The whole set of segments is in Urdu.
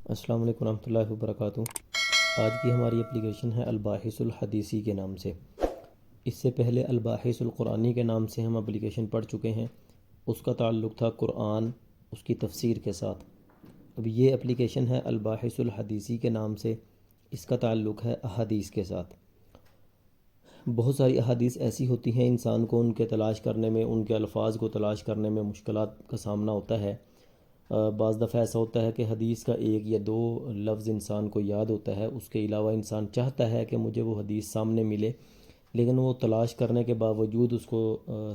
السلام علیکم ورحمۃ اللہ وبرکاتہ۔ آج کی ہماری اپلیکیشن ہے الباحث الحدیثی کے نام سے۔ اس سے پہلے الباحث القرآنی کے نام سے ہم اپلیکیشن پڑھ چکے ہیں، اس کا تعلق تھا قرآن، اس کی تفسیر کے ساتھ۔ اب یہ اپلیکیشن ہے الباحث الحدیثی کے نام سے، اس کا تعلق ہے احادیث کے ساتھ۔ بہت ساری احادیث ایسی ہوتی ہیں انسان کو ان کے تلاش کرنے میں، ان کے الفاظ کو تلاش کرنے میں مشکلات کا سامنا ہوتا ہے۔ بعض دفعہ ایسا ہوتا ہے کہ حدیث کا ایک یا دو لفظ انسان کو یاد ہوتا ہے، اس کے علاوہ انسان چاہتا ہے کہ مجھے وہ حدیث سامنے ملے، لیکن وہ تلاش کرنے کے باوجود اس کو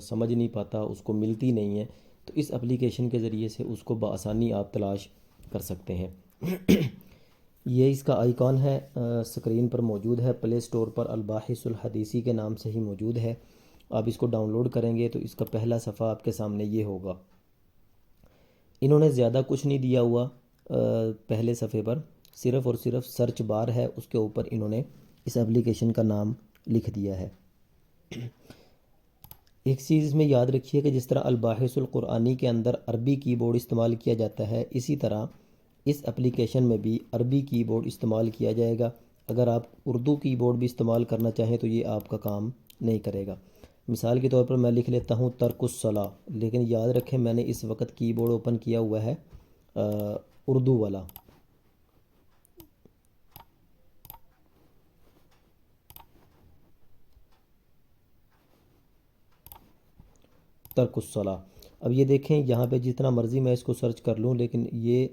سمجھ نہیں پاتا، اس کو ملتی نہیں ہے۔ تو اس اپلیکیشن کے ذریعے سے اس کو بآسانی آپ تلاش کر سکتے ہیں۔ یہ اس کا آئیکن ہے، سکرین پر موجود ہے، پلے سٹور پر الباحث الحدیثی کے نام سے ہی موجود ہے۔ آپ اس کو ڈاؤن لوڈ کریں گے تو اس کا پہلا صفحہ آپ کے سامنے یہ ہوگا۔ انہوں نے زیادہ کچھ نہیں دیا ہوا پہلے صفحے پر، صرف اور صرف سرچ بار ہے، اس کے اوپر انہوں نے اس اپلیکیشن کا نام لکھ دیا ہے۔ ایک چیز میں یاد رکھیے کہ جس طرح الباحث القرآنی کے اندر عربی کی بورڈ استعمال کیا جاتا ہے، اسی طرح اس اپلیکیشن میں بھی عربی کی بورڈ استعمال کیا جائے گا۔ اگر آپ اردو کی بورڈ بھی استعمال کرنا چاہیں تو یہ آپ کا کام نہیں کرے گا۔ مثال کے طور پر میں لکھ لیتا ہوں ترک الصلاۃ، لیکن یاد رکھیں میں نے اس وقت کی بورڈ اوپن کیا ہوا ہے اردو والا۔ ترک الصلاۃ، اب یہ دیکھیں یہاں پہ جتنا مرضی میں اس کو سرچ کر لوں، لیکن یہ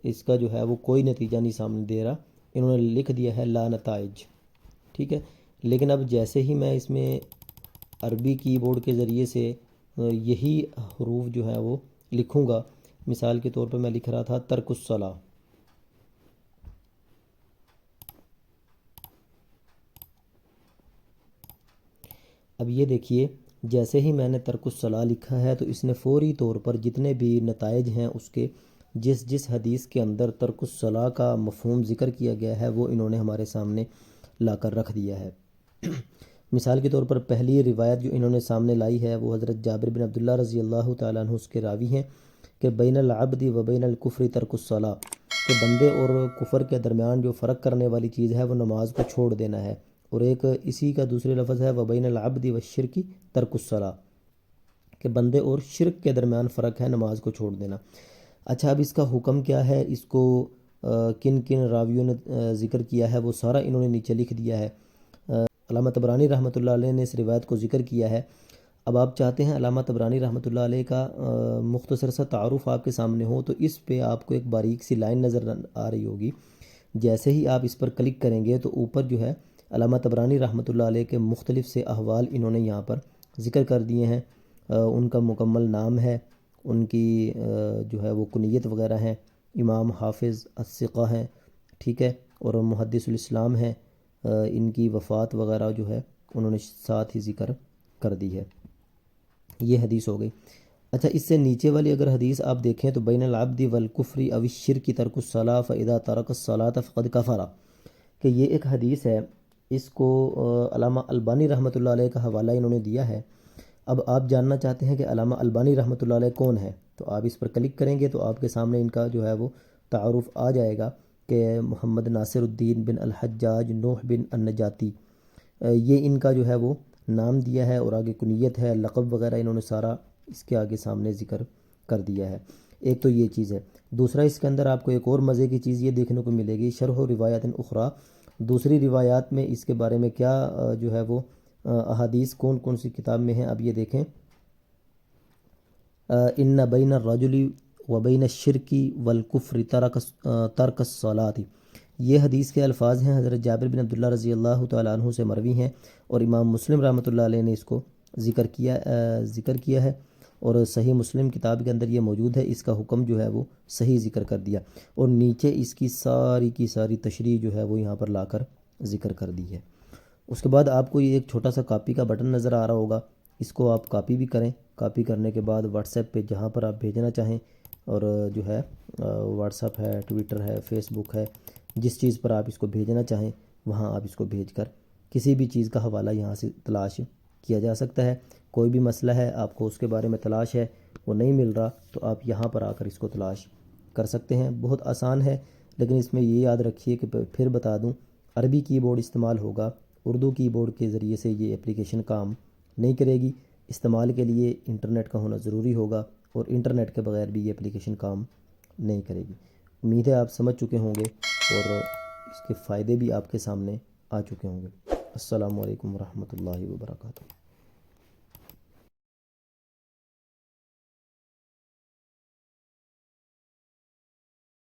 اس کا جو ہے وہ کوئی نتیجہ نہیں سامنے دے رہا۔ انہوں نے لکھ دیا ہے لا نتائج، ٹھیک ہے۔ لیکن اب جیسے ہی میں اس میں عربی کی بورڈ کے ذریعے سے یہی حروف جو ہے وہ لکھوں گا، مثال کے طور پر میں لکھ رہا تھا ترک الصلاۃ، اب یہ دیکھیے جیسے ہی میں نے ترک الصلاۃ لکھا ہے تو اس نے فوری طور پر جتنے بھی نتائج ہیں اس کے، جس حدیث کے اندر ترک الصلاۃ کا مفہوم ذکر کیا گیا ہے وہ انہوں نے ہمارے سامنے لا کر رکھ دیا ہے۔ مثال کے طور پر پہلی روایت جو انہوں نے سامنے لائی ہے وہ حضرت جابر بن عبداللہ رضی اللہ تعالیٰ عنہ اس کے راوی ہیں کہ بین العبد و بین الکفر ترک الصلاۃ، کہ بندے اور کفر کے درمیان جو فرق کرنے والی چیز ہے وہ نماز کو چھوڑ دینا ہے۔ اور ایک اسی کا دوسرے لفظ ہے وبین العبد والشرک ترک الصلاۃ، کہ بندے اور شرک کے درمیان فرق ہے، نماز کو چھوڑ دینا۔ اچھا، اب اس کا حکم کیا ہے، اس کو کن کن راویوں نے ذکر کیا ہے وہ سارا انہوں نے نیچے لکھ دیا ہے۔ علامہ طبرانی رحمۃ اللہ علیہ نے اس روایت کو ذکر کیا ہے۔ اب آپ چاہتے ہیں علامہ طبرانی رحمۃ اللہ علیہ کا مختصر سا تعارف آپ کے سامنے ہو، تو اس پہ آپ کو ایک باریک سی لائن نظر آ رہی ہوگی۔ جیسے ہی آپ اس پر کلک کریں گے تو اوپر جو ہے علامہ طبرانی رحمۃ اللہ علیہ کے مختلف سے احوال انہوں نے یہاں پر ذکر کر دیے ہیں۔ ان کا مکمل نام ہے، ان کی جو ہے وہ کنیت وغیرہ ہیں، امام حافظ الثقہ ہیں، ٹھیک ہے، اور محدث الاسلام ہیں۔ ان کی وفات وغیرہ جو ہے انہوں نے ساتھ ہی ذکر کر دی ہے۔ یہ حدیث ہو گئی۔ اچھا، اس سے نیچے والی اگر حدیث آپ دیکھیں تو بین العبد والکفر او الشرک ترک الصلاۃ فاذا ترک الصلاۃ فقد کفر، کہ یہ ایک حدیث ہے، اس کو علامہ البانی رحمۃ اللہ علیہ کا حوالہ انہوں نے دیا ہے۔ اب آپ جاننا چاہتے ہیں کہ علامہ البانی رحمۃ اللہ علیہ کون ہے، تو آپ اس پر کلک کریں گے تو آپ کے سامنے ان کا جو ہے وہ تعارف آ جائے گا کہ محمد ناصر الدین بن الحجاج نوح بن النجاتی، یہ ان کا جو ہے وہ نام دیا ہے، اور آگے کنیت ہے، لقب وغیرہ انہوں نے سارا اس کے آگے سامنے ذکر کر دیا ہے۔ ایک تو یہ چیز ہے۔ دوسرا اس کے اندر آپ کو ایک اور مزے کی چیز یہ دیکھنے کو ملے گی، شرح و روایات اخرى، دوسری روایات میں اس کے بارے میں کیا جو ہے وہ احادیث کون کون سی کتاب میں ہیں۔ اب یہ دیکھیں، ان بین الرجل و بین الشرک والکفر ترک الصلاۃ، یہ حدیث کے الفاظ ہیں، حضرت جابر بن عبداللہ رضی اللہ تعالیٰ عنہ سے مروی ہیں، اور امام مسلم رحمۃ اللہ علیہ نے اس کو ذکر کیا ہے، اور صحیح مسلم کتاب کے اندر یہ موجود ہے۔ اس کا حکم جو ہے وہ صحیح ذکر کر دیا، اور نیچے اس کی ساری تشریح جو ہے وہ یہاں پر لا کر ذکر کر دی ہے۔ اس کے بعد آپ کو یہ ایک چھوٹا سا کاپی کا بٹن نظر آ رہا ہوگا، اس کو آپ کاپی بھی کریں۔ کاپی کرنے کے بعد واٹس ایپ پہ جہاں پر آپ بھیجنا چاہیں، اور جو ہے واٹس ایپ ہے، ٹویٹر ہے، فیس بک ہے، جس چیز پر آپ اس کو بھیجنا چاہیں وہاں آپ اس کو بھیج کر کسی بھی چیز کا حوالہ یہاں سے تلاش کیا جا سکتا ہے۔ کوئی بھی مسئلہ ہے آپ کو اس کے بارے میں تلاش ہے، وہ نہیں مل رہا، تو آپ یہاں پر آ کر اس کو تلاش کر سکتے ہیں۔ بہت آسان ہے، لیکن اس میں یہ یاد رکھیے کہ پھر بتا دوں، عربی کی بورڈ استعمال ہوگا، اردو کی بورڈ کے ذریعے سے یہ اپلیکیشن کام نہیں کرے گی۔ استعمال کے لیے انٹرنیٹ کا ہونا ضروری ہوگا، اور انٹرنیٹ کے بغیر بھی یہ اپلیکیشن کام نہیں کرے گی۔ امید ہے آپ سمجھ چکے ہوں گے اور اس کے فائدے بھی آپ کے سامنے آ چکے ہوں گے۔ السلام علیکم ورحمۃ اللہ وبرکاتہ۔